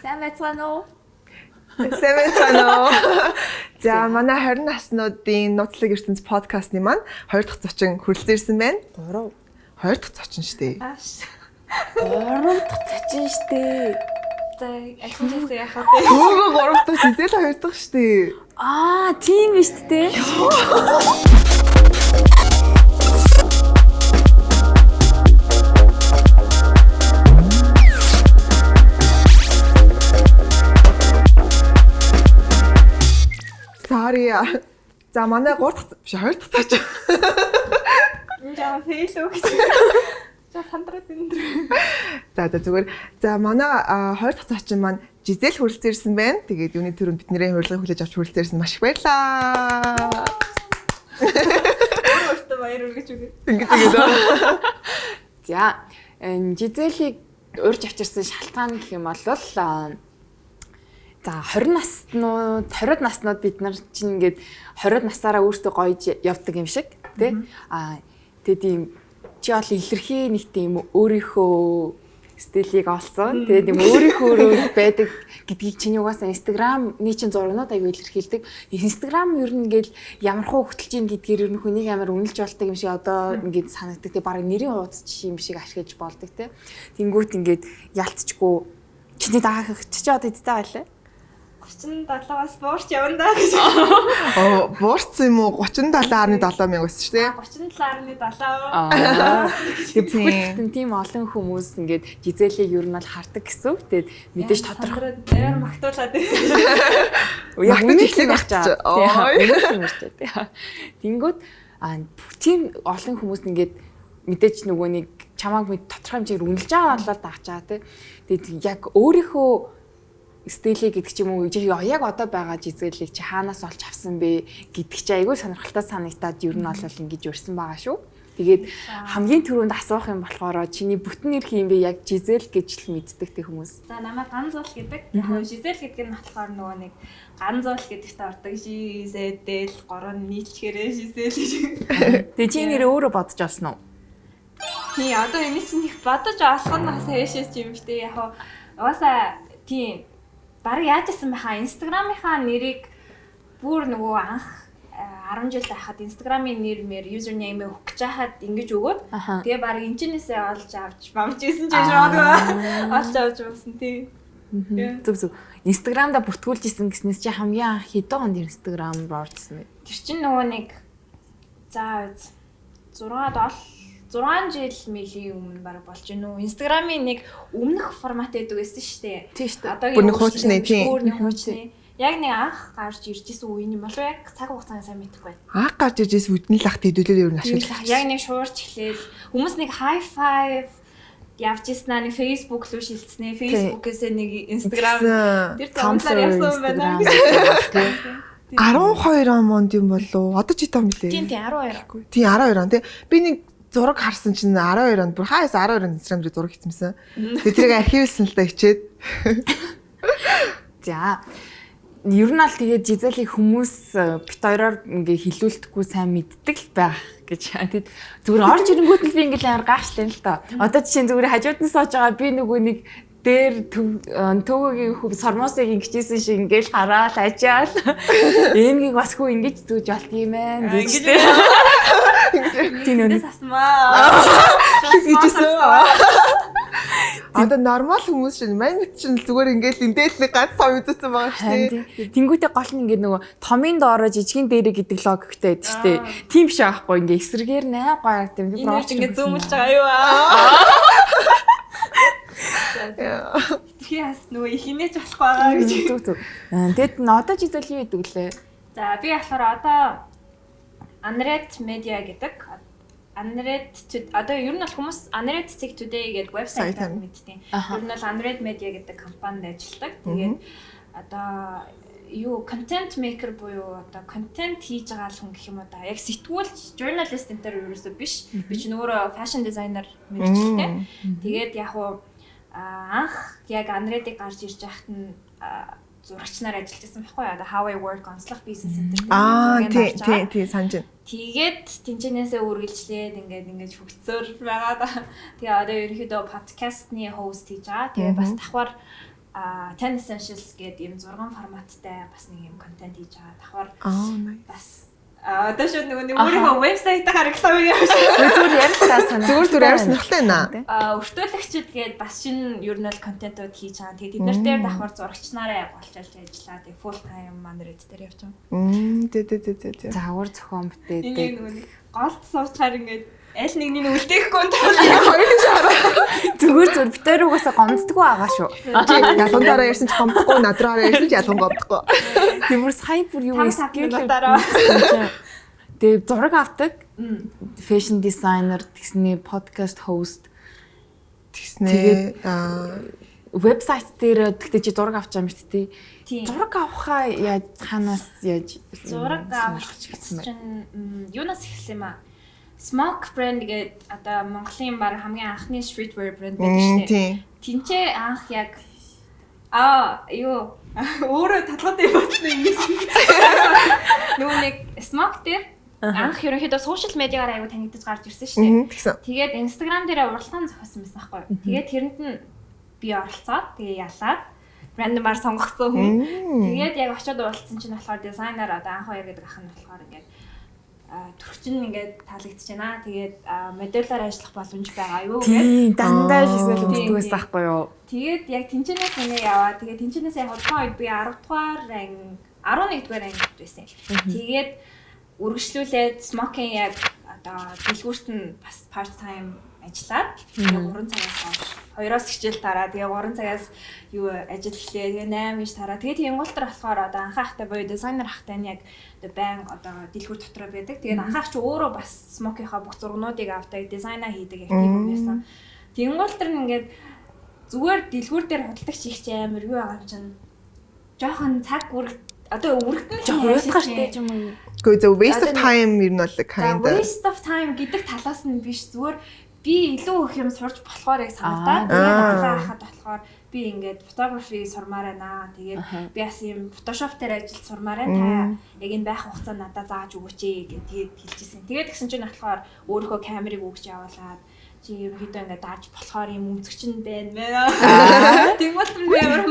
Сайн байцгаана уу? Сайн байцгаана уу? За манай 20 наснуудын нууцлаг ертөнц подкастны маань 2 дахь зочин хүрэлцэн ирсэн байна. 2 дахь зочин шүү дээ. 3 дахь зочин шүү дээ. За ахинаас яхаа дээ. Өөрөө 3 дахь зээл 2 дахь шүү дээ. Тийм биш дээ. Sorry. За манай 3 дахь биш 2 дахь зочин. Яа фейл үү гэж. За сандраад энэ. За зүгээр. За манай 2 дахь зочин маань Жизел хүрэлцэн ирсэн байна. Тэгээд юуны төрөнд бидний урилгыг хүлээж авч хүрэлцэн ирсэн маш их баярлалаа. Өөртөө баяр үргэж үгүй. Ингэж. За Жизелийг урьж авчирсан шалтгаан гэх юм бол за 20 наснууд бид нар чинь ингээд 20 насаараа өөртөө гоёж явдаг юм шиг тий. Тэгээд ийм чи бол илэрхий нэг тийм өөрийнхөө стилийг олсон. Тэгээд ийм өөрийнхөө байдаг гэдгийг чиний угаасаа Instagram-ны чинь зурагнууд аягүй илэрхийлдэг. Instagram ер нь ингээд ямархуу хөтлж ийн гэдгээр ер нь хүнийг амар үнэлж болдог юм шиг одоо ингээд санагддаг. Тэгээд бараг нэрийн хуудас юм шиг ашиглаж болдог тий. Тэнгүүт ингээд ялцчгүй чиний даахах чи одоо хэдтэй байлаа? 37-аас буурч явна даа гэж. Буурсан юм уу? 37.7 мянга байсан шүү дээ. 37.7. Тэгээд бүхэлдэн тийм олон хүмүүс ингээд Жизелийг ер нь бол хардаг гэсэн. Тэгээд мэдээж тодорхой дээр магтуулаад байна. Яг үнэхээр гарчаа. Тэнгүүд тийм олон хүмүүс ингээд мэдээж нөгөө нэг чамааг мэд тодорхой хэмжээгээр үнэлж байгаа болоод таачаа тий. Тэгээд яг өөрийнхөө стилийг гэдэг ч юм уу яг одоо байгаа Жизелийг чи хаанаас олж авсан бэ гэдэг чи айгүй сонирхолтой санагтаад ер нь бол ингэж өрсөн байгаа шүү. Тэгээд хамгийн түрүүнд асуух юм болохоор чиний бүтэн нэр хин бэ яг Жизел гэж л мэддэг те хүмүүс. За намайг Ганзуул гэдэг. Яг Жизел гэдэг нь болохоор нөгөө нэг Ганзуул гэдэгт ордог Жизел горон нийтлэхээрээ Жизел гэж. Тэгээд чи нэрээ өөрөө бодож олсон уу? Тий одоо энэ чинь их бодож олох нь бас хэшээс юм штэ. Яг угаасаа тий бараг яаж гэсэн баха Instagram-ийнхаа нэрийг бүр нөгөө анх 10 жил байхад Instagram-ийн нэр username өгөх гэж хахад ингэж өгөөд тэгээ бараг энэчнээсээ олж авч бамжсэн ч шоогоо олж авч юмсан тий. Зүг. Instagram-да бүртгүүлж исэн гэснээс чи хамгийн анх хэдэн онд Instagram руу орсон бэ? Тэр чинь нөгөө нэг за 6 жил мэлийн өмнө бараг болж гэнэ үү. Instagram-ийн нэг өмнөх формат байдаг байсан шүү дээ. Тийм шүү дээ. Бүрний хуучны тийм. Яг нэг анх гарч ирж исэн үе юм болов яг цаг хугацааны сайн мэдэхгүй байна. Анх гарч ирж исэн үдний лахт хэдүүлээ ер нь ашиглаж. Яг нэг шуурч эхлээл хүмүүс нэг high five явж иснаа нэг Facebook руу шилжснээ. Facebook-ээс нэг Instagram тэр томлоор явсан байна гэж. 12 онд юм болов. Одоо чи том билээ. Тийм 12. Тийм 12 он тий. Би нэг зураг харсан чинь 12 онд бүр хаяас 12 онд Instagram дээр зураг хийсэн. Тэгээд тэрийг архивлсан л да хичээд. За. Ер нь аль тэгээд Жизелийг хүмүүс бит хоёроор ингээ хилүүлдэхгүй сайн мэддэг л байх гэж. Тэгэд зүгээр орж ирэнгүүт л би ингээл амар гайхалтай л та. Одоо жишээ зүгээр хажууд нь сууж байгаа би нөгөө нэг дээр төвөгийн хөв сормосыг ингэжсэн шиг ингээл хараад ажаал. Эмгийг бас хүү ингэж зүүж болт юм байна гэж. Тийм үнэс асмаа. Хийжсэн. Одоо нормал хүмүүс чинь мань чинь зүгээр ингээл эндээс нэг ганц сав үзсэн байгаа шүү дээ. Тэнгүүтээ гол нь ингээд нөгөө томын доороо жижигэн дээрээ гэдэг логиктэй байдаг шүү дээ. Тийм биш аахгүй ингээ эсрэгээр 8 гоё арт юм. Би орч ингээ зүүмэлж байгаа юу аа. Тэгээс нөгөө ихнэж болох байгаа гэж. Зүг. Тэгэд одоо Жизел юу гэдэг лээ? За би болохоор одоо Unread Media гэдэг одоо ер нь бол хүмүүс Unread Tech Today гэдэг вебсайтаар мэддэг. Ер нь бол Unread Media гэдэг компанид ажилладаг. Тэгээд одоо content maker буюу одоо контент хийж байгаа л хүн гэх юм уу да. Яг сэтгүүлч, journalist энтер ерөөсөө биш. Би ч нөөрэө fashion designer мэргэжилтэй. Тэгээд яг анх яг Unread-ийг гарч ирж байхад нь зурагчнаар ажиллажсэн байхгүй одоо How I Work онцлог бизнес энтер. Тийм санаж байна. Тэгээд тэнцэнээсээ үргэлжлээд ингээд хөгцөөр байгаа да. Тэгээ одоо ерөнхийдөө подкастны хост хийж байгаа. Тэгээ бас давхар 10 Essentials гэдэг юм 6 форматтай бас нэг юм контент хийж байгаа. Давхар бас одоо шууд нэг өөрийнхөө вебсайтаа реклам хийж зүгээр ярилцлаа санаа. Зүгээр амар сонирхолтой байна. Өртөөлөгчд гээд бас шинэ ер нь бол контентууд хийж байгаа. Тэгээд бид нар дээр давхар зурагч нараа болчилж ажиллаа. Тэгээд full time мандред дээр явж байгаа. Тэ. Заавар зохион бүтээдэг. Энийг голд суучаар ингээд аль нэгний үлдээхгүй юм тал зүгээр битээр угаасаа гомддгүй байгаа шүү. Ялгандаараа ярьсан ч гомдохгүй, надраараа ярьсан ч ялган гомдохгүй. Тиймэр сайн бүр юу скейл дараа. Тэгээ зураг авдаг. Fashion designer, тэгснэ podcast host, тэгснэ вебсайт дээр тэгтээ чи зураг авч байгаа юм шүү дээ. Тийм. Зураг авахаа яаж ханаас яаж зураг авах чинь юунаас эхэлсэн юм аа? Smoke brand гэдэг одоо Монголын баг хамгийн анхны streetwear brand байдаг шүү дээ. Тинчээ анх яг юу өөрөө талгаатай бодлоо юм. Нөгөө нэг Smoke дээр анх ерөнхийдөө social медиагаар аягүй танигдаж гарч ирсэн шүү дээ. Тэгээд Instagram дээр уралдаан зохиосон байсан байхгүй юу? Тэгээд тэрэнд нь би оролцоод тэгээ ялаад рандомаар сонгогдсон хүн. Тэгээд яг очиод уулзсан чинь болохоор дизайнер одоо анх хоёр гэдэг ах нь болохоор ингээд төрчин ингээд таалагдчихж байна. Тэгээд модельаар ажиллах боломж байгаа юу гэж. Тийм дандаа шисэл үздэг байсан байхгүй юу? Тэгээд яг тэнцэнээс нэ яваа. Тэгээд тэнцэнээс яг тухайн үед би 10 дугаар анги 11 дугаар ангид байсан. Тэгээд үргэлжлүүлээд smoking яг одоо дэлгүүрт нь бас part time ажиллаад 3 цагаас хойш 2-оос хичээл тараа. Тэгээ 3 цагаас юу ажил эхлэе. Тэгээ 8 гэж тараа. Тэгээ тэнгуультар болохоор одоо анхаахтай боё дизайнер ахтай нь яг одоо байн одоо дэлгүүр дотор байдаг. Тэгээ анхаах чи өөрөө бас смокийнхаа бүх зургнуудыг авдаг, дизайнаа хийдэг яг тийм юм байсан. Тэнгуультар нь ингээд зүгээр дэлгүүр дээр худалдагч их чи амар юу байгаа юм чинь жоохон цаг одоо үргэлтэн уйлгах штэ юм уу? Гэхдээ waste of time юм бол kind of waste of time гэдэг талаас нь биш зүгээр би илүү их юм сурч болохоор яг санагдаад тэгээд ажиллаа хахад болохоор би ингээд photography сурмаар байна. Тэгээд би бас юм Photoshop дээр ажиллаж сурмаар байна. Та яг энэ байх хугацаанд надад зааж өгөөч ээ гэдээ хэлчихсэн. Тэгээд тэгсэн чинь болохоор өөрийнхөө камерыг өгч явуулаад чи ерөнхийдөө ингээд дааж болохоор юм үзэгч нь байна. Тэгмэл би амар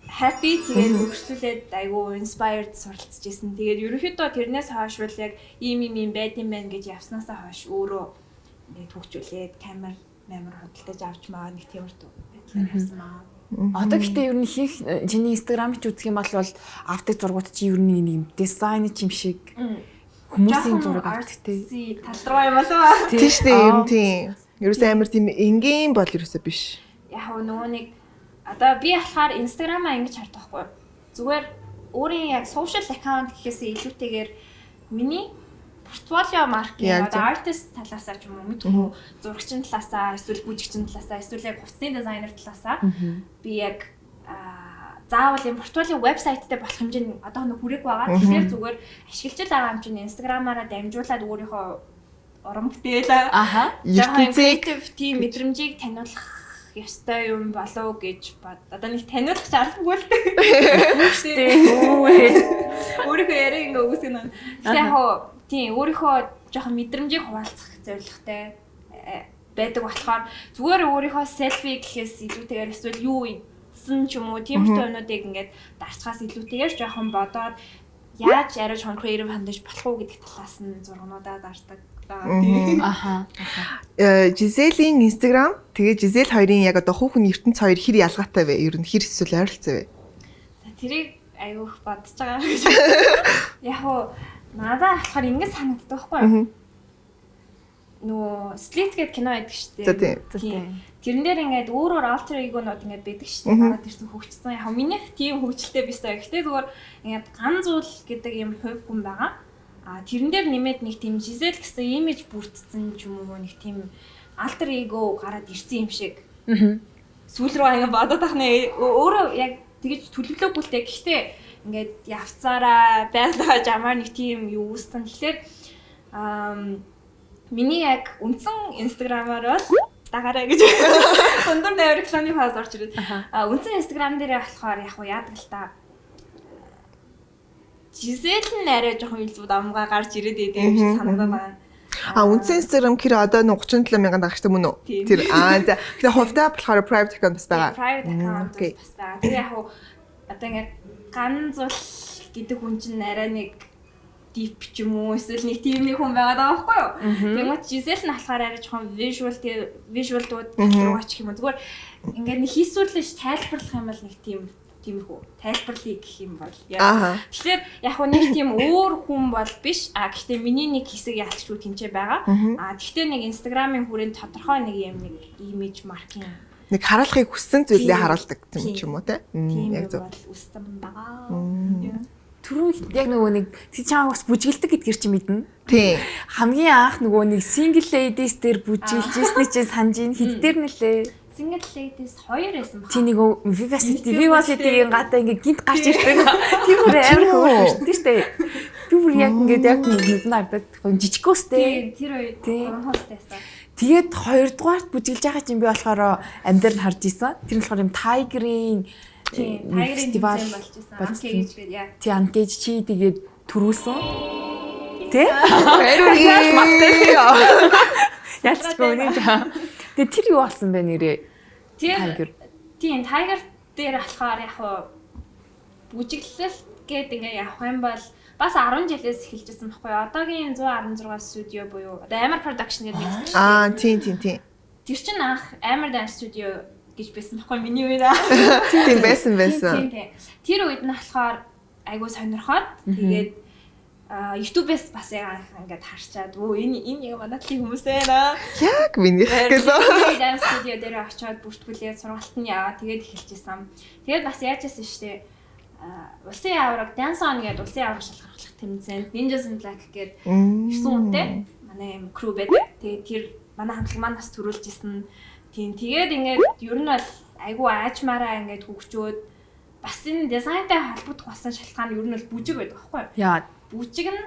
happy тэгээд өгчлүүлээд айгу inspired суралцж ирсэн. Тэгээд ерөнхийдөө тэрнээс хойш бол яг ийм байд юм байна гэж явснаасаа хойш өөрөө ингээд хөгжүүлээд камер худалдаж авч маа нэг тиймэрхүү байдлаар явсан маа. Одоо гэхдээ ер нь хийх чиний Instagram-ыг үзэх юм бол авдаг зургууд чи ер нь нэг дизайн юм шиг хүмүүсийн зураг авдаг тий. Тал руу юм болоо. Тийм шүү дээ ер нь тийм. Ерөөсөө амар тийм энгийн бол ерөөсөө биш. Яг нөгөө нэг одоо би болохоор Instagram-аа ингэж хардаг байхгүй. Зүгээр өөрийн яг social account гэхээсээ илүүтэйгээр миний портфолио маркетинг одоо артист талаасаа ч юм уу мэдгүй зурагчин талаасаа эсвэл бүжигчин талаасаа эсвэл яг хувцсны дизайнер талаасаа би яг заавал юм портфолио вебсайт дээр болох хэмжээний одоо нэг хүрээг байгаа. Тэгэхээр зүгээр ашиглаж байгаа юм чинь Instagram-аараа дамжуулаад өөрийнхөө уран бүтээл creative team мэдрэмжийг таниулах ёстой юм болов гэж бод. Одоо нэг таниулах шаардлагагүй л дээ. Өөрийнхөө яриа ингээ үгүйсгэн нь. Тэгэхээр яг тийм өөрийнхөө жоохон мэдрэмжийг хуваалцах зорилготой байдаг болохоор зүгээр өөрийнхөө селфи гэхээс илүүтэйгээр эсвэл юу ийдсэн ч юм уу тиймэрхүү юмнуудыг ингээд дарцгаас илүүтэйгээр жоохон бодоод яаж арай жоохон creative хандаж болох уу гэдэг талаас нь зургнуудаа дардаг. Жизелийн Instagram тэгээ Жизел хоёрын яг одоо хүүхэн ертөнц хоёр хэр ялгаатай вэ? Ер нь хэр эсвэл ойролцоо вэ? Тэрийг аюух бодож байгаа гэж. Яг уу надад болохоор ингэ санагддаг байхгүй юу? Нөө Split гэдэг кино байдаг шүү дээ. Тэрэн дээр ингээд өөр alter ego-нууд ингээд байдаг шүү дээ. Гараад ирсэн хөгжсөн. Яг минийх тийм хөгжилтэй бисаа. Гэхдээ зүгээр ингээд ган зуул гэдэг юм хувь хүн байгаа. Тэрэн дээр нэмээд нэг тийм Жизел гэсэн имиж бүрдсэн ч юм уу нэг тийм alter ego гараад ирсэн юм шиг. Сүүл рүү ингээд бодоод тахна өөрөө яг тэгэж төлөвлөөгүй л дээ. Гэхдээ ингээд явцаараа байлгаа жамаар нэг тийм юу үүссэн. Тэгэхээр миний яг үндсэн Instagram-аар бол дагаарай гэж өндөр дээр рекламын фаз орж ирээд үндсэн Instagram дээрээ болохоор яг уу яадаг л та Жизел нь арай жоохон илүү дамгаа гарч ирээд идэв гэж санагдаад байна. Үндсэн Instagram кэр одоо 37,000 дагагчтай мөн үү? Тэр за тэгээ хувьдаа болохоор private account бас байгаа. Private account бас байгаа. Тэгээ яг одоо ингээд ганцуул гэдэг хүн чинь арай нэг deep ч юм уу эсвэл нэг тийм нэг хүн байгаа даа байхгүй юу? Тэгмэд Giselle нь болохоор арай жоохон visual-дууд руугаа ч юм уу. Зүгээр ингээд нэг хийсвэрлэж тайлбарлах юм бол нэг тиймэрхүү тайлбарлыг гэх юм бол яа. Тэгэхээр яг нэг тийм өөр хүн бол биш. Гэхдээ миний нэг хэсэг ялчгүй тэнцээ байгаа. Гэхдээ нэг Instagram-ын хүрээнд тодорхой нэг юм нэг image marking нэг харуулахыг хүссэн зүйлээ харуулдаг юм ч юм уу те. Яг зөв үссэн байгаа. Түрүү яг нөгөө нэг чамаа бас бүжгэлдэг гэдгээр чи мэднэ. Тийм. Хамгийн анх нөгөө нэг single ladies дээр бүжгэлж ирсний чинь санаж ин хэд дээр нэлээ. Single ladies 2 байсан ба. Чи нэг Vivacity-ийн гадаа ингээ гинт гарч ирдэг. Тэр бүр амар хөөрхөн шүү дээ. Би бүр яг ингээд яг нүдэн ардаад жижигөөстэй. Тэр үед хостайсан. Тэгээд хоёрдугаарт бүжгэлж байгаа чинь би болохоор амьдаар нь харж исэн. Тэр нь болохоор юм Tiger-ийн фестивал болж исэн. Uncaged гэдэг яа. Тий Uncaged чи тэгээд төрүүлсэн. Тэ? Хэрэг магтай. Яцгүй үнэ. Тэгээд тэр юу болсон бэ нэрээ? Tiger. Тийм Tiger дээр болохоор яг бүжиглэл гээд ингээ явах юм бол бас 10 жилээс эхэлжсэн байхгүй юу? Одоогийн 116 студио буюу одоо Амар production гэдэг нэг тийм. Тэр чинь анх Амар dance studio гэж байсан байхгүй миний үед. Тийм байсан. Тийм. Тэр үед нь болохоор айгуу сонирхоод тэгээд YouTube-с бас ингээд харчаад энэ яг манайхын хүмүүс байна. Яг минийх гэлөө. Dance studio дээр очиод бүртгүүлээд сургалт нь яваа. Тэгээд эхэлчихсэн. Тэгээд бас яажсэн штэ. Улсын авраг Dance On гэдэг улсын авраг шалгаруулах тэмцээнд Ninjas in Black гэдэг 9 хүнтэй манай юм crew байдаг. Тэгээд тэр манай хамтлаг маань бас төрүүлж исэн. Тийм тэгээд ингээд ер нь бол айгүй аажмаараа ингээд хөгжөөд бас энэ дизайнтай холбогдох болсон шалтгаан нь ер нь бол бүжиг байдаг байхгүй юу? Яа. Бүжиг нь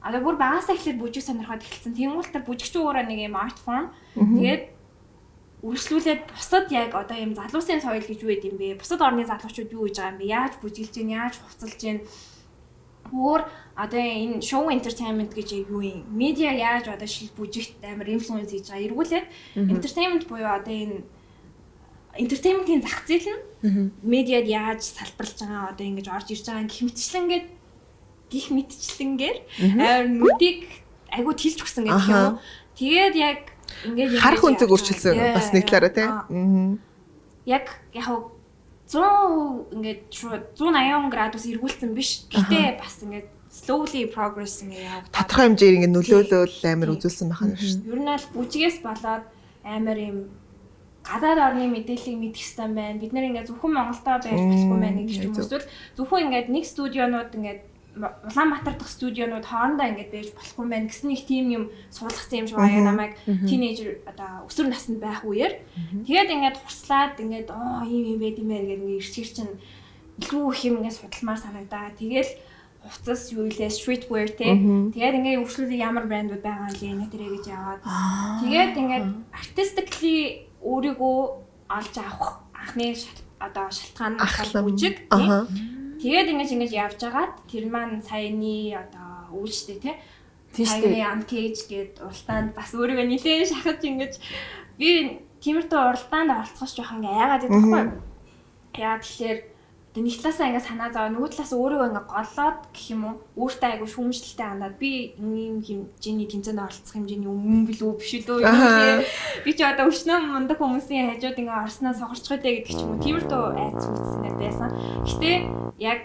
одоо бүр багасаа эхлээд бүжиг сонирхоод эхэлсэн. Тэнгуул тэр бүжигч өөрөө нэг юм art form. Тэгээд үргэлжлүүлээд бусад яг одоо юм залуусын соёл гэж юу гэдэм бэ? Бусад орны залуучууд юу гэж байгаа юм бэ? Яаж бүжиглж гин, яаж хувцалж гин? Өөр одоо энэ show entertainment гэж юу юм? Медиа яаж одоо шил бүжигт амар инфлюенс хийж байгаа. Эргүүлээд entertainment буюу одоо энэ entertainment-ийн зах зээл нь медиад яаж салбарлаж байгаа одоо ингэж орж ирж байгаа гих мэтчлэнгээр амар нүдийг айгуу тэлж өгсөн гэх юм уу. Тэгээд яг ингээд харах үнцэг өөрчилсөн бас нэг талаараа тийм. Яг 100 ингээд 180 градус эргүүлсэн биш. Гэтэ бас ингээд slowly progress ингээд явагдаад тодорхой хэмжээр ингээд нөлөөлөл амар үзүүлсэн байна шүү дээ. Ер нь бол бүжгээс болоод амар юм гадаад орны мэдээллийг мэдэх хэрэгтэй байна. Бид нэр ингээд зөвхөн Монголдоо байж болохгүй байна гэж юм эсвэл зөвхөн ингээд нэг студионууд ингээд Улаанбаатар дахь студионууд хоорондоо ингээд байж болохгүй байна гэсэн нэг тийм юм суулгацсан юм шиг байгаа намайг тинейжер одоо өсвөр наснд байх үеэр тэгээд ингээд хурслаад ингээд ийм байд юм байна гэдэг ингээд ирчээр чинь илүү их юм ингээд судалмаар санагдаа. Тэгээд хувцас юу илээ streetwear те. Тэгээд ингээд өршлөлөө ямар брэндүүд байгаа юм лээ тэрэ гэж яваад. Тэгээд ингээд artistically өөрийгөө олж авах анхны одоо шалтгаан нь бүжиг тийм. Тэгээд ингэж явж байгаад тэр маань саяны одоо үйлчтэй тий. Тийштэй Uncaged гээд уралдаанд бас өөрийгөө нэлээд шахаж ингэж би тиймэрхүү уралдаанд оролцохоос жоох ингээ яагаад гэдэг вэ? Яа тэгэхээр нэг талаасаа ингээ санаа зовоо нөгөө талаас өөрийгөө ингээ голлоод гэх юм уу өөртөө айгу шүүмжлэлтэй хандаад би ийм хэмжээний тэмцээнд оролцох хэмжээний өмнө билүү биш үү юу би ч одоо өчнөө мундаг хүмүүсийн хажууд ингээ орсноо сохорчхой дэ гэдэг ч юм уу тиймэрхүү айц үүсгэнээр байсан. Гэтэ яг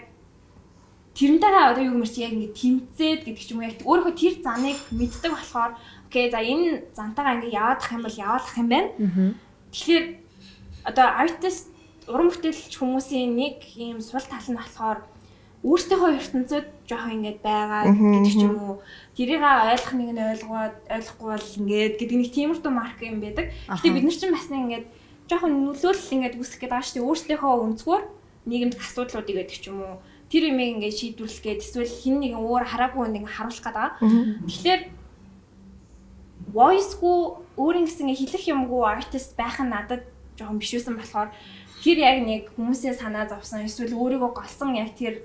тэрнтэйгээ одоо юу гэмэрч яг ингээ тэмцээд гэдэг ч юм уу яг өөрийнхөө тэр заныг мэддэг болохоор окей за энэ зантайгаа ингээ яваадах юм бол яваалах юм байна. Тэгэхээр одоо artist уран бүтээлч хүмүүсийн нэг ийм сул тал нь болохоор өөрсдийнхөө ертөнцид жоохон ингэж байгаа гэдэг ч юм уу. Тэрийг ойлгох нэг нь ойлгохгүй бол ингэж гэдэг нэг тиймэрхүү марк юм байдаг. Гэтэ бид нар чинь бас ингэж жоохон нөлөөлөл ингэж үүсгэх гэдэг байгаа шүү дээ. Өөрсдийнхөө өнцгөр нийгэмд асуудлуудыг гэдэг ч юм уу. Тэр юмыг ингэж шийдвэрлэх гээд эсвэл хин нэгэн өөр хараагүй хүнд ингэ харуулах гэдэг. Тэгэхээр voice-гүй өөрийн гэсэн хэлэх юмгүй artist байх нь надад жоохон биш байсан болохоор тэр яг нэг хүмүүсийн санаа зовсон эсвэл өөрийгөө голсон яг тэр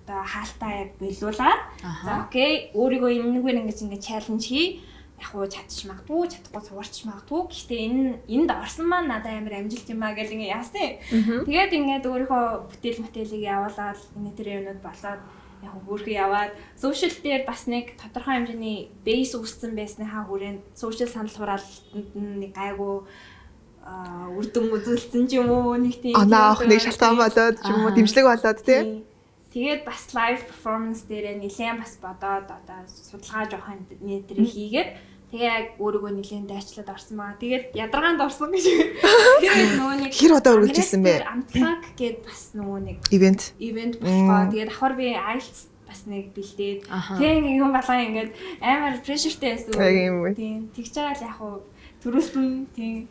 одоо хаалтаа яг болиулаад за окей өөрийгөө энэгээр ингэж challenge хий. яг уу чадчих магадгүй, чадахгүй сугарч магадгүй. Гэхдээ энд орсон маань надад амар амжилт юм аа гэж ингээ яасан. Тэгээд ингээд өөрийнхөө бүтээлийг явуулаад энэ төр юмнууд болоод яг хөөрхөн яваад сошиал дээр бас нэг тодорхой хэмжээний бейс үүссэн байсныхаа хүрээнд сошиал санал хураалтанд нэг гайгүй үрдэн үзүүлсэн ч юм уу нэг тийм анаах нэг шалтгаан болоод ч юм уу дэмжлэг болоод тий. Тэгээд бас live performance дээр нэлээд бас бодоод одоо судалгаа жоохон нэтэр хийгээд тэгээ яг өөрийгөө нэлээд дайчлаад орсон байгаа. Тэгээд ядаргаанд орсон гэж. Тэгээд нөгөө нэг хэр удаа үргэлжилсэн бэ? Амтхаг гээд бас нөгөө нэг ивент болохоо. Тэгээд давхар би IELTS бас нэг бэлдээд тэгээ юм балаа ингээд амар pressureтэй байсан. Тийм. Тэгж байгаа л яг хуу төрүүлсэн тийм.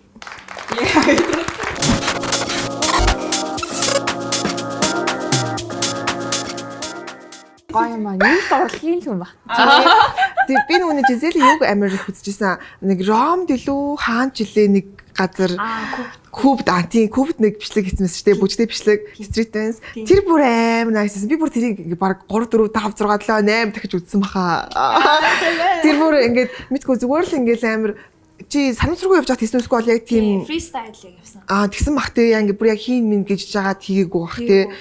Гай маа нэг орлогын юм ба. Тэг би нөгөө Жизели юуг амар их үзчихсэн. Нэг Ромд илүү хаан жилээ нэг газар кубд кубд нэг бичлэг хийсэн шүү дээ. Бүжтэй бичлэг Street Dance. Тэр бүр амар nice. Би бүр тэрийг баг 3 4 5 6 7 8 дахиж үзсэн баха. Тэр бүр ингээд мэдгүй зүгээр л ингээд амар чи санамсаргүй явж байгаа тэсэн үсгүй бол яг тийм freestyle явсан. Тэгсэн бах те яг бүр яг хийн минь гэж жагаад хийгээгүй бах те.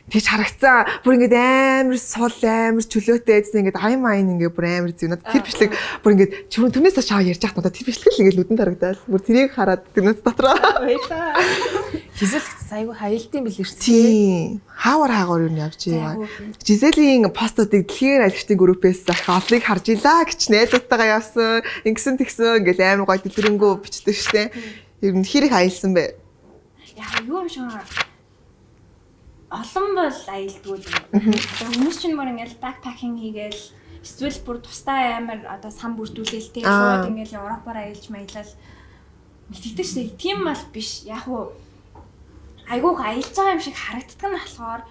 Тэгж харагцсан. Бүр ингээд амар сул амар чөлөөтэй эцэн ингээд айн ингээд бүр амар зүг. Надад тэр бичлэг бүр ингээд түрнээс шаа ярьж байхад надад тэр бичлэг л ингээд нүдэнд харагдаад бүр тэрийг хараад тэрнээс дотроо. Жизел айгу хаялтын билээ шүү. Тийм. Хаагуур юу явж байгаа. Жизелийн постуудыг дэлхийн айлгчдын группээс олыг харж илаа гэж найзуудтайгаа явсан. Ингэсэн тэгсэн ингээд амар гоё дэлгэрэнгүй бичдэг штэ. Ер нь хэрэг аялсан бэ? Яа юу юм шиг олон бол аялдгүй юм. Хүмүүс чинь мөр ингээл backpacking хийгээл эсвэл бүр тусдаа амар одоо сан бүрдүүлэл тэгээ шууд ингээл Европоор аялж маялал мэддэг шээ. Тийм бол биш. Яг уу айгуух аялж байгаа юм шиг харагддаг нь болохоор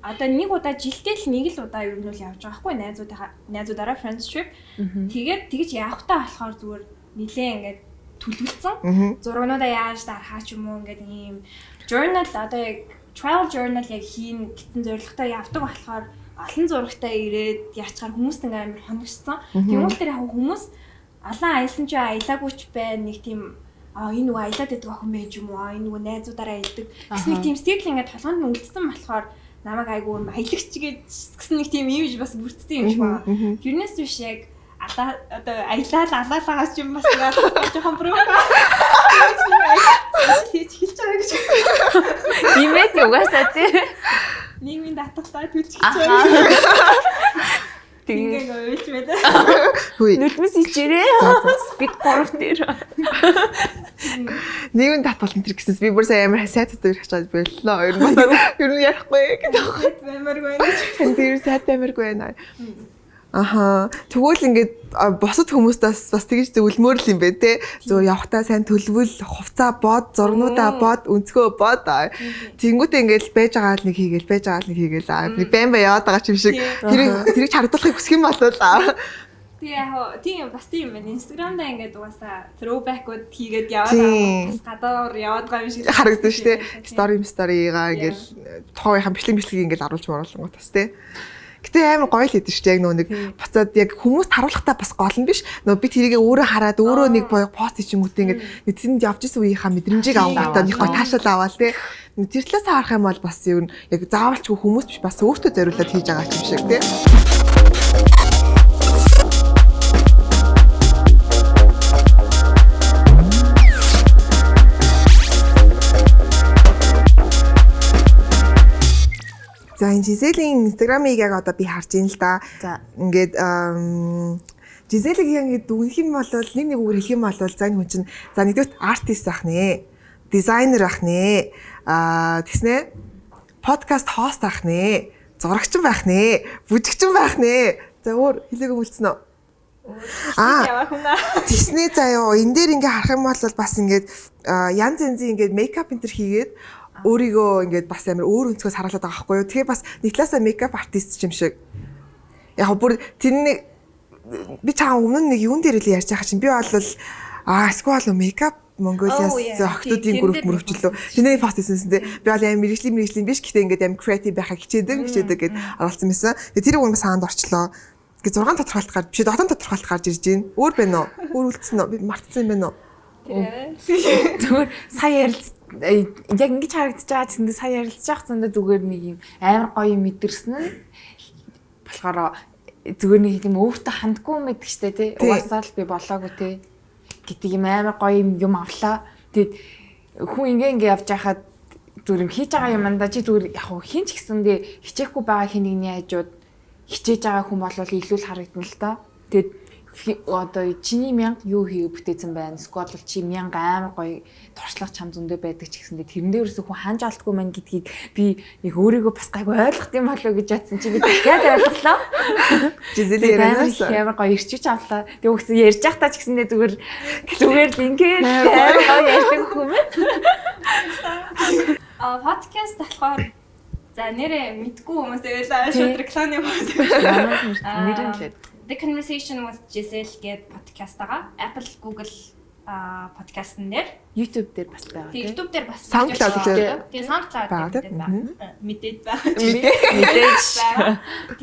одоо нэг удаа жилдээ л нэг л удаа ер нь л явж байгаа хгүй найзуудаараа friends trip. Тэгээд тэгж явахтаа болохоор зүгээр нилээ ингээд төлөвлөсөн. Зургнуудаа яаж дарахаа ч юм уу ингээд ийм journal одоо яг travel journal яг хийн гэсэн зорилготой явдаг болохоор олон зурагтай ирээд яачаар хүмүүст ингээм амар хоногссон. Тэгмэл тэр яг хүмүүс олон аялсан ч аялаагүй ч байна нэг тийм энэ нөгөө аялаад байдаг охин байж юм уу энэ нөгөө найзуудаараа аялдаг гэсэн нэг тийм стил ингээд толгойд нь үлдсэн болохоор намайг айгүй аялагч гэсэн нэг тийм имиж бас бүрдсэн юм шиг байна. Тэрнээс биш яг одоо аялалаагаа ч юм бас жоохон бруука хийж хэлж байгаа гэж. Имэт угаасаа тий. Нийгмийн татгалтай төлж хийж байгаа. Тэгээд ойлж мэдээ. Нүдмэс ичээрээ. Speak for дээр. Нийгмийн татгал энэ гэснээс би бүр сая амар сайтай ирэх гэж боллоо. Ер нь ярихгүй гэдэг. Амаргүй. Тэн дээр сайтай амаргүй байна. Аха. Тэгвэл ингээд босод хүмүүстээс бас тэгж зөвлөмөр л юм бэ те. Зөв явахтаа сайн төлөвлөл, хувцаа бод, зургнуудаа бод, өнцгөө бод. Тэнгүүтээ ингээд байж байгаа л нэг хийгээл, байж байгаа л нэг хийгээл. Би байн яваад байгаа юм шиг тэрийг чардуулахыг хүсэх юм болоо. Тэгээ яг тийм бас тийм байна. Instagram дээр ингээд угаасаа throwback-ууд хийгээд яваад байгаа. Бас гадаар яваад байгаа юм шиг харагдсан шүү дээ. Story-гаа ингээд тухайхан бичлэг ингээд оруулж моруулсан гот бас те. Гэтэ амар гоё л хэдэж шүү дээ. Яг нөгөө нэг буцаад яг хүмүүст харуулахтаа бас гол нь биш. Нөгөө би тэрийгээ өөрөө хараад өөрөө нэг пост хийчихэнгүүтээ ингээд тэнд явж исэн үеийнхаа мэдрэмжийг авангуудаа нэг гоё таашаал аваад те. Тэр талаас харах юм бол бас юу яг заавалчгүй хүмүүст биш бас өөртөө зориулаад хийж байгаа юм шиг те. За энэ Жизелийн Instagram-ыг яг одоо би харж ийн л да. Ингээд Жизелиг яг дүгнэх юм бол нэг үгээр хэлэх юм бол за энэ хүн чинь за нэгдүгээр артист байх нэ. Дизайнер байх нэ. Тэгснэ подкаст хост байх нэ. Зурагчин байх нэ. Бүжигчин байх нэ. За өөр хэлээгүй үлдсэн үү? Тэгснэ заяа энэ дээр ингээ харах юм бол бас ингээд янз янзын ингээд мейкап энэ төр хийгээд өөрийгөө ингээд бас амар өөр өнцгөөс харуулдаг байгаа байхгүй юу. Тэгээ бас нэг талаасаа мейкап артист юм шиг. Яг бүр тэрний би чам өмнө нэг юун дээр л ярьж байгаа чинь би бол эсвэл мейкап Монголиас охтуудын групп мөрөвчлөө. Тэний пост хийсэн дээ. Би бол амар мэрэгжлийн биш гэхдээ ингээд амар креатив байхаа хичээдэг гэд оруулсан байсан. Тэгээ тэр үг бас хаанд орчлоо. гэ 6 тодорхойлт гарч биш 7 тодорхойлт гарч ирж байна. Өөр байна уу? Өөр үлдсэн үү? Би мартсан юм байна уу? Зүгээр сая яг ингэж харагдаж байгаа гэсэндээ сая ярилцж байгаа хэсэндээ зүгээр нэг юм амар гоё юм мэдэрсэн нь болохоор зүгээр нэг юм өвтө хандгүй мэддэг штэ тий. Угаасаа л би болоогүй тий. Гэдэг юм амар гоё юм авлаа. Тэгэд хүн ингээ явж байхад зүгээр юм хийж байгаа юмдаа чи зүгээр яг хин ч гэсэндээ хичээхгүй байгаа хинэгний хажууд хичээж байгаа хүн болол илүү л харагдана л та. Тэгэд одоо чиний 1000 юу хийе бүтээсэн байна. Эсвэл бол чи 1000 амар гоё туршлага чам зөндөө байдаг ч гэсэндээ тэрэн дээр ерөөсөө хүн ханж алдгүй маань гэдгийг би яг өөрийгөө бас гайгүй ойлгох юм болоо гэж бодсон чи би дахиад ойлголоо. Жизэл ярианаас амар гоё ирчиж авлаа. Тэг үгүйс ярьж байхдаа ч гэсэндээ зүгээр л ингээд амар гоё ярьдаг хүмүүс. Подкаст болохоор за нэрээ мэдгүй хүмүүс байвал шууд реклам юм байна. Нэрнэлээ. The Conversation with Giselle гэдэг подкаст байгаа. Apple, Google подкастн дээр, YouTube дээр бас байгаа. YouTube дээр бас SoundCloud дээр. Тэгээ SoundCloud дээр байна. Мэдээд байна. Мэдээж.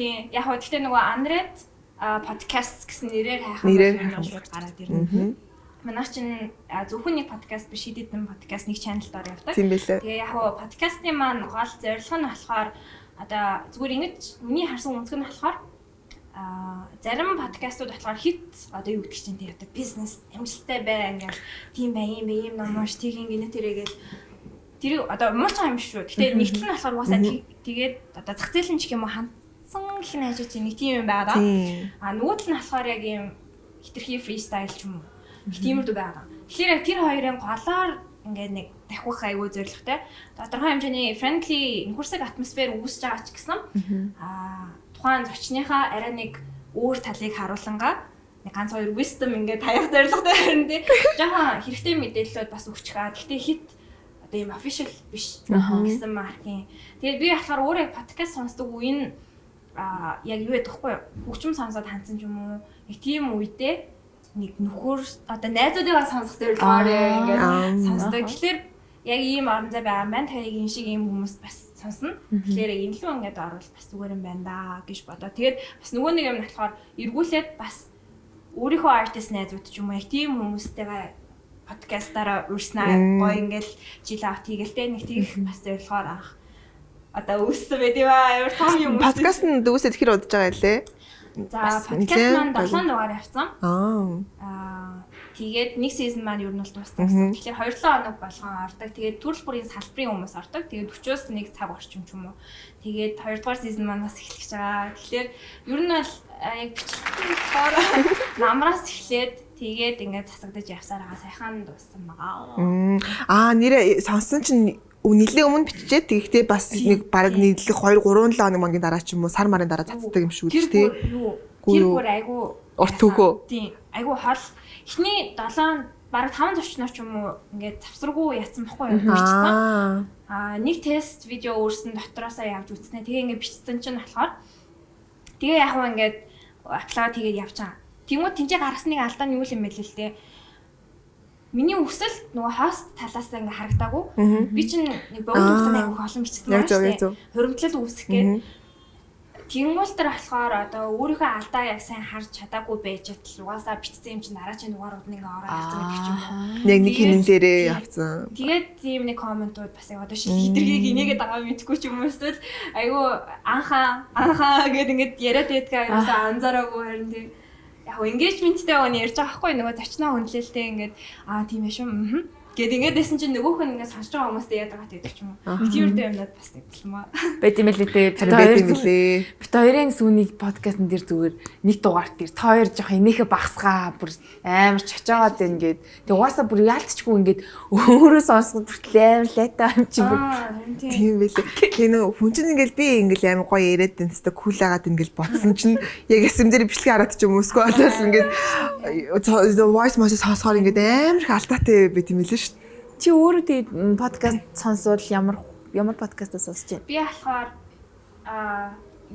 Тийм. Яг хөө гэхдээ нөгөө Android podcast гэсэн нэрээр хайхаа шууд гараад ирнэ. Манай чинь зөвхөн нэг подкаст биш хэдэн подкаст нэг channel дээр явдаг. Тийм байлээ. Тэгээ яг хөө подкастын маань гол зорилго нь болохоор одоо зүгээр ингэж миний харсан үнцг нь болохоор зарим подкастууд болохоор хит одоо юу гэдэг чинь тийм одоо бизнес амжилттай бай ингээл тийм бай юм номоош тийг ингэ тэрээгээл тэр одоо мууч юм шүү. Гэтэ нэгтэл нь болохоор угаасаа тэгээд одоо зах зээл нь ч юм уу хандсан гэх нь ажиж нэг тийм юм байгаа. Нөгөөдөл нь болохоор яг юм хитрхи фристайл ч юм уу. Их тиймэрдүү байгаа. Тэгэхээр яг тэр хоёрын голоор ингээд нэг дахиух айгүй зоригтой. Тодорхой хэмжээний friendly нөхөрсөг атмосфер үүсэж байгаа ч гэсэн тухайн зочныхаа арай нэг өөр талыг харуулангаа нэг ганц хоёр wisdom ингээд таях зорилготой харин тий. Жаахан хэрэгтэй мэдээлэлүүд бас өгч байгаа. Гэхдээ хит одоо юм official биш гэсэн маркийн. Тэгээд би болохоор өөрөө подкаст сонсдог үе нь яг юу гэдэг вэ? Хөгжим сонсоод хандсан юм уу? Нэг тийм үедээ нэг нөхөр одоо найзуудаа сонсох зорилгоор ингээд сонсдог. Тэгэхээр яг ийм орон зай байгаа маань таягийн шиг ийм хүмүүс бас сонсно. Тэгэхээр энэ л ингээд орвол бас зүгээр юм байна да гэж бодоо. Тэгээд бас нөгөө нэг юм болохоор эргүүлээд бас өөрийнхөө артист найзууд ч юм уу яг тийм хүмүүстэйгээ подкастаараа урьснаа гоё ингээд жил авт хийгэлтэй нэг тийх бас зорилгоор авах. Одоо үүссэн байд юм аа ямар том юм. Подкаст нь дүүсээ тэгэхээр удаж байгаа юм лээ. За подкаст маань 7 дугаар явсан. Тэгээд нэг сизон маань ер нь бол дууссан. Тэгэхээр 2-7 хоног болгон ордог. Тэгээд төрөл бүрийн салбарын хүмүүс ордог. Тэгээд 40-оос 1 цаг орчим ч юм уу. Тэгээд 2 дугаар сизон маань бас эхлэх гэж байгаа. Тэгэхээр ер нь бол яг бичлэгээр намраас эхлээд тэгээд ингээд засагдаж явсаар байгаа. Сайхан дууссан байгаа. Нэрээ сонсон чинь нэлээд өмнө биччихээ. Тэгэхдээ бас нэг бараг нийлэх 2-3-7 хоног мангийн дараа ч юм уу сар марын дараа цацдаг юм шүү дээ. Тэр бүр айгүй урт төгөө. Тийм. Айгүй хол. Эхний 7 бараг 5 зочноо ч юм уу ингээд завсаргүй яцсан баггүй юу бичсэн. Нэг тест видео өөрсөн дотроосоо явж үзснэ. Тэгээ ингээд бичсэн чинь болохоор тэгээ яг хөө ингээд апплод хийгээд явж байгаа. Тэгмээ тэнцээ гаргасныг алдаа нь юу юм бэ л дээ. Миний өсөлт нөгөө хост талаас ингээ харагдаагүй. Би чинь нэг богд хугацаанд айгүй олон бичсэн байна шүү дээ. Хуримтлал үүсэх гээд Тэнгуул дээр болохоор одоо өөрийнхөө алдаа яг сайн харж чадаагүй байж тал угаасаа бичсэн юм чинь дараа чинь дугаарууд нэг ороо явцсан гэдэг юм уу. Яг нэг хинэн дээрээ явцсан. Тэгээд тийм нэг комментууд бас яг одоо хитргийг инээгээд байгаа мэдгүй ч юм уу эсвэл айгүй анхаа гэдэг ингээд яриад байдгаа ерөөсөө анзаараагүй харин тийм яг engagement-тэй байгаа нь ярьж байгаа байхгүй нөгөө зочноо хүнлэлтэй ингээд тийм ээ шүү гэд ингээд дэсэн чинь нөгөөх нь ингээд сонсож байгаа хүмүүстэй яадаг гэдэг ч юм уу. Тийм юмнууд бас нэгсэн маа. Байт юм лээ. Бид хоёрын сүүнийг подкастн дээр зүгээр нэг дугаар дээр та хоёр жоох энийхээ багсгаа бүр амар чочоод байна гэд. Тэг угаасаа бүр яалтчгүй ингээд өөрөө сонсгод хүртэл амар лайтай юм чи бүр. Тийм байлээ. Кино хүн чинь ингээд би ингээд амар гоё яриад байна тест кул агаад ингээд ботсон чинь яг эсэм дээр бичлэг хараад ч юм уу эсвэл ингээд voice message сонсохоор ингээд амар их алдаатай байт юм лээ. Чи өөрөө тийм подкаст сонсвол ямар подкастаа сонсож байна? Би болохоор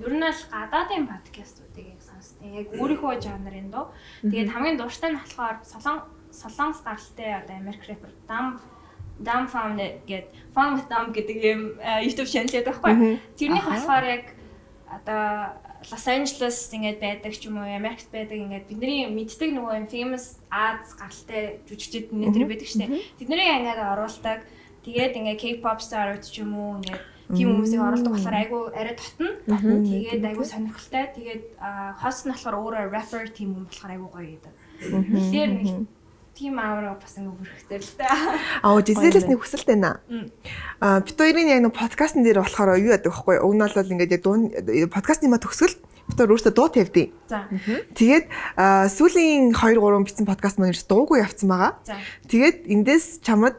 ер нь л гадаадын подкастуудыг сонсдог. Яг өөрийнхөө жанрын доо. Тэгээд хамгийн дуртай нь болохоор солонгос гаралтай одоо Америк рэпер Dam Fam гэдэг Fam with Dam гэдэг юм YouTube channel байдаг байхгүй. Тэрнийх болохоор яг одоо Лос Анжелес ингээд байдаг ч юм уу, Америкт байдаг ингээд бидний мэддэг нөгөө famous Аз гаралтай жүжигчид нэтэр байдаг штэ. Тэднийг ингээд оруулдаг. Тэгээд ингээд K-pop star ч юм уу ингээд тийм хүмүүсийг оруулдаг болохоор айгу арай дотно. Тэгээд айгу сонирхолтой. Тэгээд хост нь болохоор өөрөө rapper тийм юм болохоор айгу гоё гэдэг. Тэгэхээр нэг тийм аавраа бас ингэ бүрхтэй л та. Жизелээс нэг хүсэлт байна. Бид хоёрын яг нэг подкастн дээр болохоор юу яадаг вэ? Уг нь бол ингээд яг подкастны ма төгсгөл бид хоёр өөрсдөө дуу тавьдیں۔ За. Тэгээд сүүлийн 2 3 бичсэн подкаст маань дуугүй явцсан байгаа. Тэгээд эндээс чамд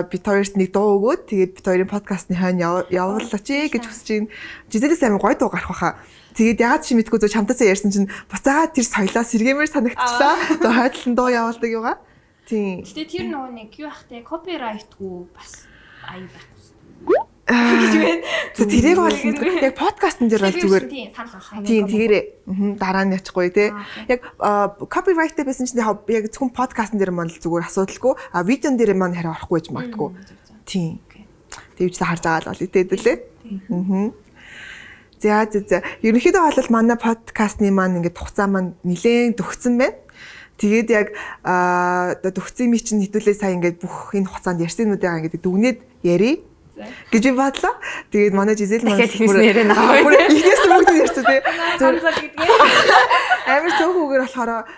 бид хоёрт нэг дуу өгөөд тэгээд бид хоёрын подкастны хойно явуулаач гэж хүсэж байна. Жизелээс амар гоё дуу гарах байхаа. Тэгээд ягаад чи мэдгүй зөв чамтасаа ярьсан чинь буцаагаад тэр соёлоо сэргэмээр санагдлаа. Тэгээ хойдлон дуу явуулдаг юугаа. Тийм. Гэтэ тэр нөгөө нэг юу ахтай копирайтгүй бас ая байх. Тэрийг бол яг подкастн дээр бол зүгээр. Тийм тэгээрээ дараа нь ячихгүй те. Яг копирайттай байсан чинь яг зөвхөн подкастн дээр маань зүгээр асуудалгүй. Видеон дээр маань хараа орохгүй гэж магадгүй. Тийм. Тэгвч харж байгаа л бол итэдэлээ. За. Ерөнхийдөө бол манай подкастны маань ингээд хугацаа маань нэлээд дөгцсөн байна. Тэгээд яг дөгцсөн ми чинь хитүүлээ сая ингээд бүх энэ хугацаанд ярьсануудаа ингээд дүгнээд ярий гэж би бодлоо. Тэгээд манай Жизел маань дахиад яриа наваа. Ихнээс бүгд ярьсан тий. Амар цөөхөөр болохоор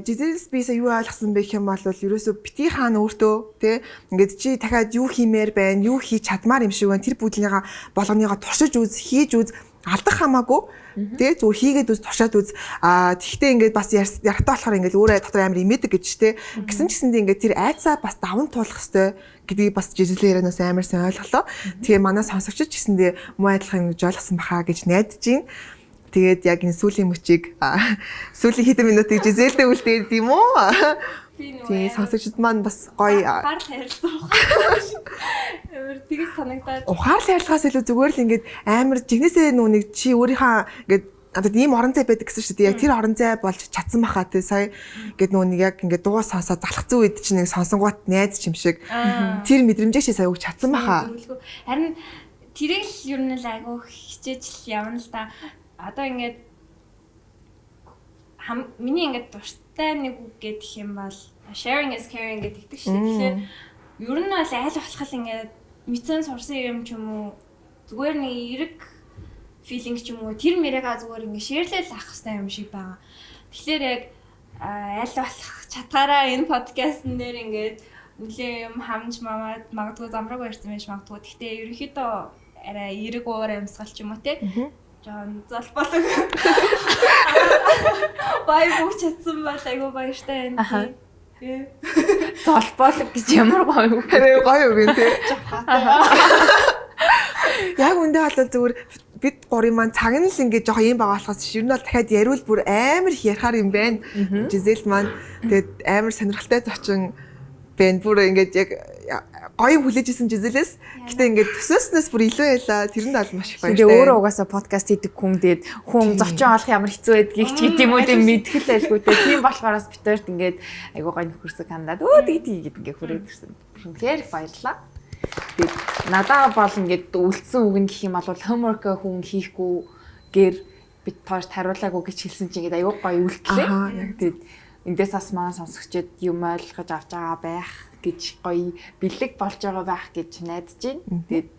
Жизелс бисаа юу ойлгосон бэ гэх юм бол ерөөсөө бити хаана өөртөө тий ингээд чи дахиад юу хиймээр байна, юу хийж чадмаар юм шиг байна. Тэр бүдлийнхаа болгоныгоо туршиж үз, хийж үз, алдах хамаагүй тий зүгээр хийгээд үз, туршаад үз. Тэгтээ ингээд бас ярахтаа болохоор ингээд өөрөө дотор амар имэдэг гэж тий. Гэсэн ч гэсэндээ ингээд тэр айцаа бас даван туулах хэвээр гэдгийг бас Жизелээс амар сайн ойлголоо. Тэгээ манай сонсогчд ч гэсэндээ муу адилхан гэж ойлгосон бахаа гэж найдаж байна. Тэгээд яг энэ сүүлийн мөчийг сүүлийн хэдэн минутыг Жизелдээ үлдээд юм уу? Тийм сонсогчд маань бас гоё ухаар л харилцсан байна. Амар тэгж санагдаад. Ухаар л харилцахаас илүү зүгээр л ингээд амар жигнэсээ нүг чи өөрийнхөө ингээд одоо ийм орон зай байдаг гэсэн шүү дээ. Яг тэр орон зай болж чадсан баха тий сая ингээд нэг яг ингээд дуу сонсоо залах зүй үед чинь нэг сонсонгууд найз юм шиг тэр мэдрэмжийг чи сая өгч чадсан баха. Харин тэрийг л ер нь л айгу хичээж л явна л да. Одоо ингээд миний ингээд дуртай нэг үг гэх юм бол sharing is caring гэдэг шүү дээ. Тэгэхээр ер нь бол аль болох ингээд мэдсэн сурсан юм ч юм уу зүгээр нэг эрэг feeling ч юм уу тэр мэрэга зүгээр ингээд шеэрлэл авах хэрэгтэй юм шиг байгаа. Тэгэхээр яг аль болох чатгаараа энэ подкастн дээр ингээд нэлээ юм хамж мамаад магадгүй замраг барьсан байж магадгүй. Гэхдээ ерөнхийдөө арай эрэг уур амьсгал ч юм уу те. Жон залбалаг. Бай бүх чадсан бол айгуу баяртай байна. Залбалаг гэж ямар гоё үг. Харин гоё үг тий. Яг үндэ бол зүгээр бид гурийн маань цаг нь л ингээд жоох юм байгаа болохоос ер нь бол дахиад яриул бүр амар их ярихаар юм байна. Жизел маань тэгээд амар сонирхолтой зочин байна. Бүр ингээд яг гоё хүлээжсэн Жизелээс. Гэтэ ингээд төсөөснөөс бүр илүү ялаа. Тэр нь бол маш их баяртай. Тэгээ өөрөө угаасаа подкаст хийдэг хүн дээд хүн зочин олох ямар хэцүү байдгийг ч гэдэм үү тийм мэдгэл байлгүй те. Тийм болохоорс битэрт ингээд айгуу гоё нөхөрсөг хандаад тэгээд ингээд хүрээд ирсэн. Тэгэхээр баярлалаа. Тэгээд надаа бол ингээд үлдсэн үг нь гэх юм бол homework хүн хийхгүй гэр бид тоорт хариулаагүй гэж хэлсэн чинь ингээд айгуу гоё үлдлээ. Тэгээд эндээс бас маань сонсогчд юм ойлгож авч байгаа байх гэж гоё бэлэг болж байгаа байх гэж найдаж байна. Тэгээд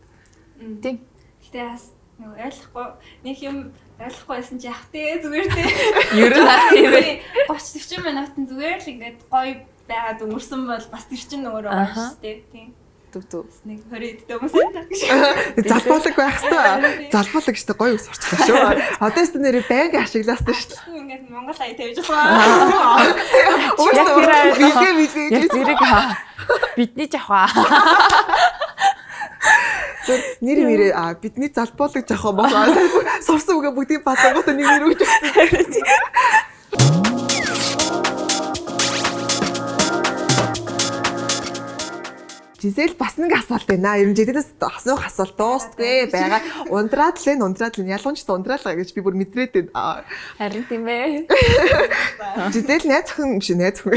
тийм. Гэтэ бас нөгөө ойлгохгүй нэг юм ойлгохгүй байсан чи яах те зүгээр те. Ер нь тийм ээ. 30 40 минутын зүгээр л ингээд гоё байгаад өнгөрсөн бол бас тэр чинь нөгөө гоё шүү дээ. Тийм. Түв. Нэг 20 дэд хүмүүстэй таг шүү. Залбуулаг байх хэвээр. Залбуулаг гэжтэй гоё ус сурчлаа шүү. Одоо ч нэрээ байнг ашиглаас таа шүү. Ингээд Монгол ая тавьж байгаа. Үгүй зэрэг бидний жахаа. Нэр мэрээ бидний залбуулаг жахаа болоо. Сурсан үгээ бүгдийг бацаагуудаа нэг нэр өгч өгсөн. Жизел бас нэг асуулт байна. Ер нь Жизелээс асуух асуулт дуустгүй байгаа. Ундраад л ялгуунч ундрaalгаа гэж би бүр мэдрээд байна. Харин тийм ээ. Жизел найз хүн биш найз хүн.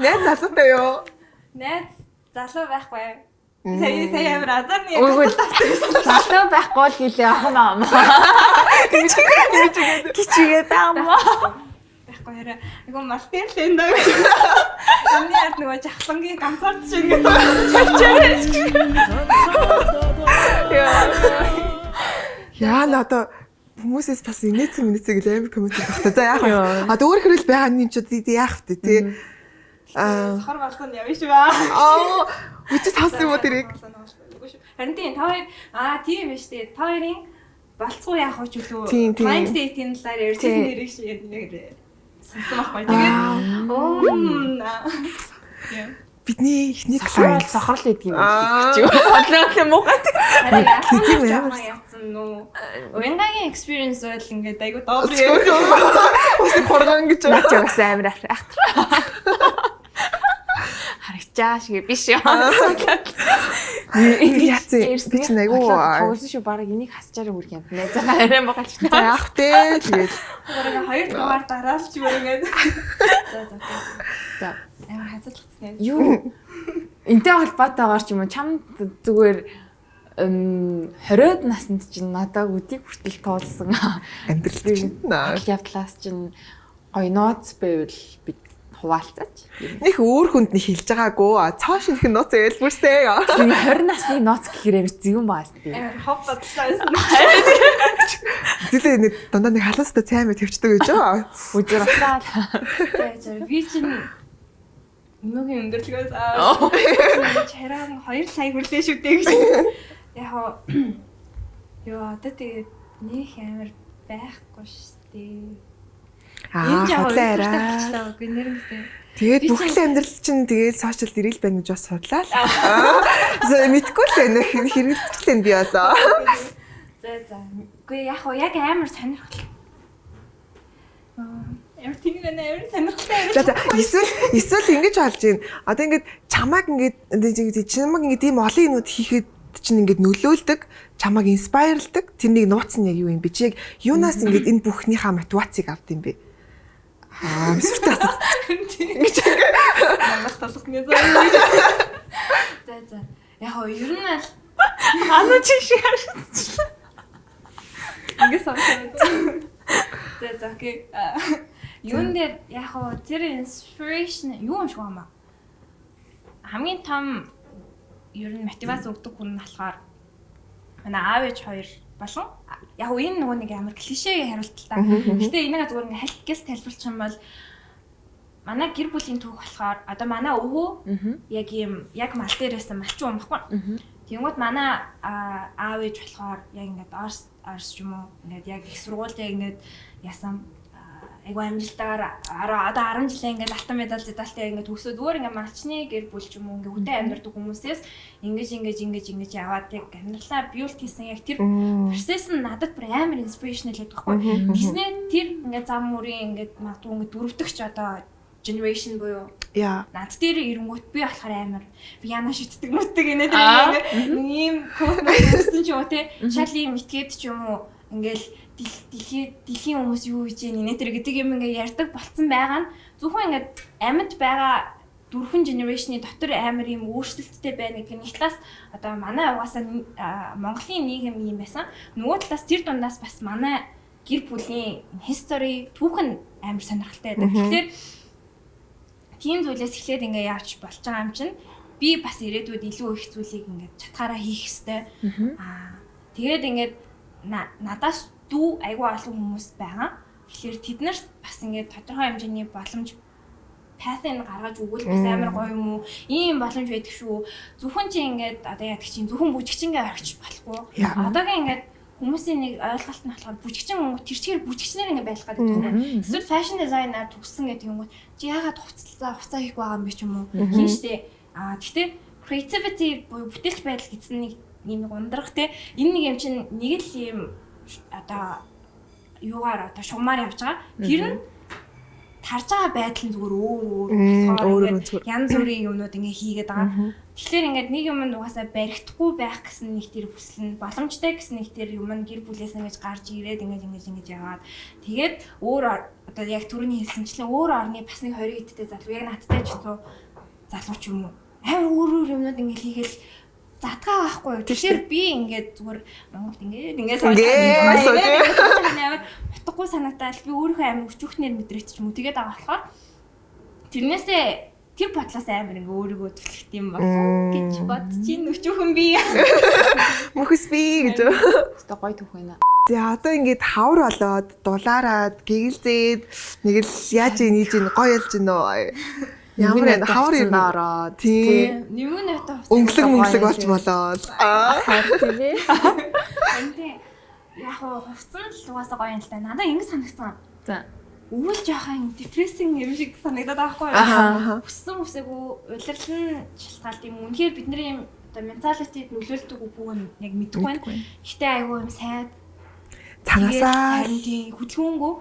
Найз залуутай юу? Найз залуу байхгүй. Сая амар азарны Үгүй залуу байхгүй л гэлээ ахна. Кичигээ таамаа. байхгүй хараа. Нөгөө малтерлэн даа. Амны ард нөгөө жахлангийн ганцаард шиг ингээд. Яа надаа хүмүүсээс бас инээцэн гэл амар коммент багтаа. За яах вэ? Одоо өөр хэрэг байгаа юм ч яах вэ тий? Сохор болсон явж байгаа. Үчис хас юм уу тэрийг? Харин тийм та хоёр тийм биш тий. Та хоёрын болцгоо яах вэ ч үлээ. Тийм. Blind date-ийн талаар ярьсан нэрийг шиг яг сонсон байхгүй. Тэгээд бидний ихний клиент сохрол гэдэг юм чи. Бодлоо муугаад. тийм яасан нөө. Уянгагийн experience бол ингээд айгу доор Ус хоргон гэж наач бас амар ахтар. Харагчаа шиг биш юм. яцсан би ч айгу тоглосон шүү баг энийг хасчаараа хүрх юм. Найзаа арай багч. яах вэ тэгээд хоёр дугаар дараалж үргээд. За. Амар хазаалцсан. Юу? Энтэй холбоотойгоор ч юм уу чамд зүгээр 20-од наснд чинь надад үдийг хүртэл туулсан амьдрал явдлаас чинь гоё нууц байвал бид хуваалцаач. Них өөр хүнд нэг хэлж байгаагүй. Цааш их нууц ялбүрсэй. 20 насны нууц гэхээр зэвэн баас тий. Амар хоп бодлоо. Тэгэлээ нэг дандаа нэг халуустай цаймаа төвчдөг гэж байгаа. Үзэр усаал. Тэгээд би чинь өнөөгийн өндөрлөгөөс чараа 2 сая хүрлээ шүү дээ гэж. Яг ёо одоо тэгээд нэг амар байхгүй шүү дээ. Хотлаараа. Тэгээд бүхэл амьдрал чинь тэгээд сошиал дэрэл байна гэж бас судлаа л. Мэдгүй л байна. Хэрэгцүүлэн би болоо. За. Үгүй яг амар сонирхол. Ямар сонирхолтой. За эсвэл ингэж болж байна. Одоо ингээд чамааг ингээд ийм олон юмуд хийхэд чинь ингээд нөлөөлдөг, чамааг инспайрлдаг. Тэрнийг нууцсан яг юу юм бэ? Чи яг юунаас ингээд энэ бүхнийхээ мотивацийг авд юм бэ? Сүртэй асуу. Ингэж Монголд толгоны заа. За. Яг ер нь л Ану чи шиг харагдчихлаа. Ингээд сонсоод. За окей. Юун дээр яг тэр inspiration юу юм шиг байна. Хамгийн том ер нь мотивац өгдөг хүн нь болохоор манай аав ээж хоёр болон яг энэ нөгөө нэг амар клишэ хариулт л та. Гэтэ энийг зүгээр ингээ хальтгээс тайлбарлах юм бол манай гэр бүлийн түүх болохоор одоо манай өвөө яг мал дээрээс малчин юм баггүй. Тэнгүүд манай аав ээж болохоор яг ингээд орс ч юм уу ингээд яг их сургуультай ингээд ясан айгу амжилтаар одоо 10 жилээ ингээд алтан медаль зэдалтай ингээд төгсөө зүгээр ингээд малчны гэр бүл ч юм уу ингээд хүнтэй амьдардаг хүмүүсээс ингэж яваад яг амьдралаа биулт хийсэн яг тэр процесс нь надад бүр амар инспирэшнл байдаг байхгүй. Тэгснээ тэр ингээд зам мөрийн ингээд магадгүй ингээд дөрөвдөгч одоо generation буюу над дээр ирэнгүүт би болохоор амар яна шитдэг нүтдэг инээд ийм код мэдсэн ч юм уу те шал ийм итгээд ч юм уу ингээл дэлхийн хүмүүс юу хийж ийн инээ тэр гэдэг юм ингээ ярьдаг болцсон байгаа нь зөвхөн ингээд амьд байгаа дөрвөн генерашны дотор амар юм өөрчлөлттэй байна гэх нэг талаас одоо манай угаасаа Монголын нийгэм юм байсан. Нөгөө талаас тэр дундаас бас манай гэр бүлийн history түүхэн амар сонирхолтой байдаг. Тэгэхээр тийм зүйлээс эхлээд ингээ явж болж байгаа юм чинь би бас ирээдүйд илүү их зүйлийг ингээ чатгаараа хийх хэрэгтэй. Тэгээд ингээд надаас дүү айгүй олон хүмүүс байгаа. Тэгэхээр тэднэрт бас ингээд тодорхой хэмжээний боломж паthыг гаргаж өгвөл бас амар гоё юм уу? Ийм боломж байдаг шүү. Зөвхөн чи ингээд одоо яадаг чинь зөвхөн бүжигчингээ орхиж болохгүй. Одоогийн ингээд хүмүүсийн нэг ойлголт нь болохоор бүжигчин тэр чигээр бүжигчнэр ингээд байх гэдэг юм. Эсвэл fashion designer төгссөн гэдэг юм уу? Чи яагаад хувцас хийх байгаа юм бэ ч юм уу? Хин штэ. Гэхдээ creativity буюу бүтээлч байдал гэсэн нэг юм ундрах те энэ нэг юм чинь нэг л юм одоо юугаар одоо шугамар явж байгаа. Тэр нь тарж байгаа байдал нь зүгээр өөр болохоор янз бүрийн юмнууд ингээ хийгээд байгаа. Тэгэхээр ингээд нэг юм нугасаа баригдахгүй байх гэсэн нэг тэр хүсэл нь боломжтой гэсэн нэг тэр юм гэр бүлээс ингэж гарч ирээд ингэж яваад тэгээд өөр одоо яг түрүүний хэлсэнчлэн өөр орны бас нэг 20 хэдтэй залуу яг надтай ч залуу ч юм уу амар өөр юмнууд ингээ хийгээл задгаа байхгүй юу. Тэгэхээр би ингээд зүгээр Монгол ингээд утгагүй санагдаад би өөрийнхөө амин өчүүхнээр мэдрэгч юм уу. Тэгээд байгаа болохоор тэрнээсээ тэр бодлоос амар ингээ өөрийгөө түлхэх юм болов гэж бодож ин өчүүхэн би. Мөхс би гэж. Өстө гоё түүх байна. За одоо ингээд хавар болоод дулаараад гэгэлзээд нэг л яаж ийж ин гоё ялж гинөө. Ямар нэг хавар юм ороод тийм нэмгэн ята өнгөлөг болж болоод Тийм ээ. Эндээ яг хувцсан л угаасаа гоё юм л да. Надаа ингэ санагдсан. За. Өвөл жоохон депрессинг юм шиг санагдаад байгаа байхгүй юу? Хүссэн үсээгүй улирлан шалтгаалт юм. Үнэхээр бидний юм оо менталитет нөлөөлдөг үг нь яг мэдэхгүй байна. Гэтэ айгүй юм сайн цанаасаа харин тийм хөдөлгөөнгөө.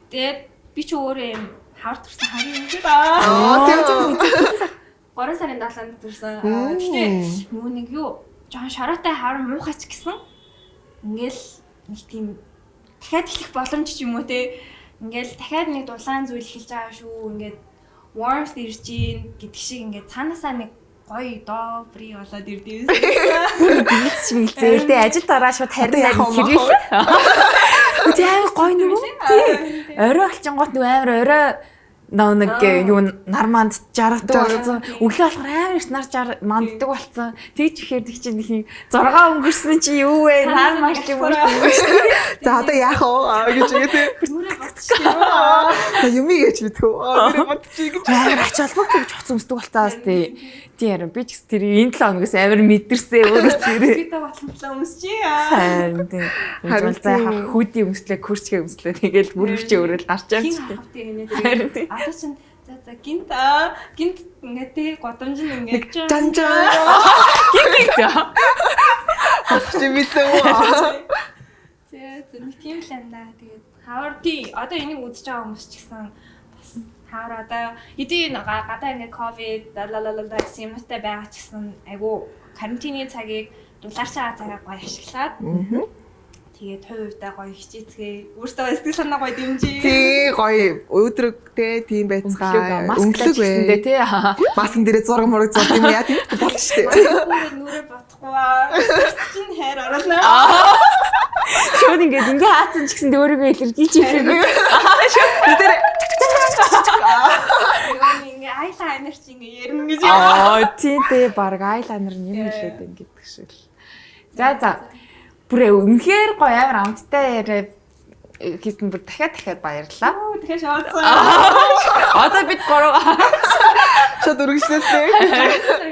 Тэгээд би ч өөрөө юм хавар турсан харин юм шиг тийм 3 сарын 7-нд турсан. Гэтэ нөгөө нэг юу жоохон шороотой хавар муухайч гэсэн. Ингээл нэг тийм дахиад ихлэх боломж ч юм уу те. Ингээл дахиад нэг дулаан зүйл эхэлж байгаа шүү. Ингээд warmth ирж гин гэдэг шиг ингээд цаанаасаа нэг гоё добри болоод ирдээ. Бид чинь зээлдээ ажил дараа шууд харин хэрэг. Үгүй гоё нүг. Орой алчингууд нүг амар орой нэг юу нар манд жаргадаг болсон. Өглөө болохоор амар их нар манддаг болсон. Тэгж ихээр тэг чинь нэг 6 өнгөрсөн чи юу вэ? Нар маш ч юм уу. За одоо яах вэ гэж игээд Нүрээ бодчихлоо. за юмий гэж мэдхүү. Гэрээ бодчих гэж. амар ач холбогдол гэж хоцсон өмсдөг болцоос тий. Тийм ярин би ч тэр энэ 7 хоногоос амар мэдэрсэн өөрөө тэрээ. Би та батламтлаа өмсчээ. Харин тийм. Харин заа хүди өмслөө күрчгээ өмслөө тэгэл бүрвчээ өрөөл гарчаа. Хин хавтыг инээ Харин тийм. тэгээд одоо чинь за гинт ингээд тэг годомж нь ингээд Жанжаа. Гинт. Чи мэдээ. За нэг тийм л байна. Тэгээд хавар тий одоо энийг үзэж байгаа хүмүүс ч гэсэн бас хавар одоо хэдий гадаа ингээд ковид лалалала гэсэн юмтай байгаа ч гэсэн айгу карантины цагийг дулаарчаа цагаа гоё ашиглаад тэгээд хувь хувьдаа гоё хичээцгээ өөртөө сэтгэл санаа гоё дэмжиж Тий гоё өдрөгтэй тийм байцгаа Өнгөлөг гэсэндээ тий. маск дээрээ зураг мураг зурд юм яа тийм болж штэ. нүрээ бодохгүй чинь хайр оруулна. Шууд ингээд хаацсан ч гэсэндээ өөрийгөө илэрхийлж ирэх. Тэр Ингээ айлайнер чи ингээ ярина гэж. Тийм дээ баг айлайнер нь юм хэлээд ингэдэг шиг л. За. Бүрээ үнэхээр гоё амар амттай хийсэн бүр дахиад баярлалаа. Тэгэхээр шаардсан. Одоо бид 3 шууд өргөжлөлтэй.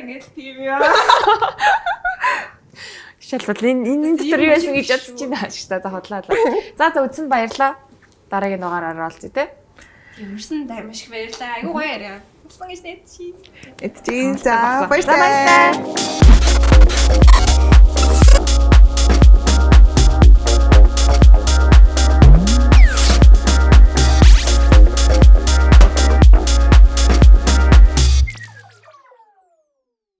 Ингээ тийм яа. шалбал энэ дотор юу яасан гэж бодож байна шүү дээ. За хотлаа. За үзсэн баярлалаа. Дараагийн дугаараар оролцъё те. Юмрсан даймаш их баярлаа. Айгуу гоё яриа. Болсон гэж найд чи. Эд чинь за баярлалаа.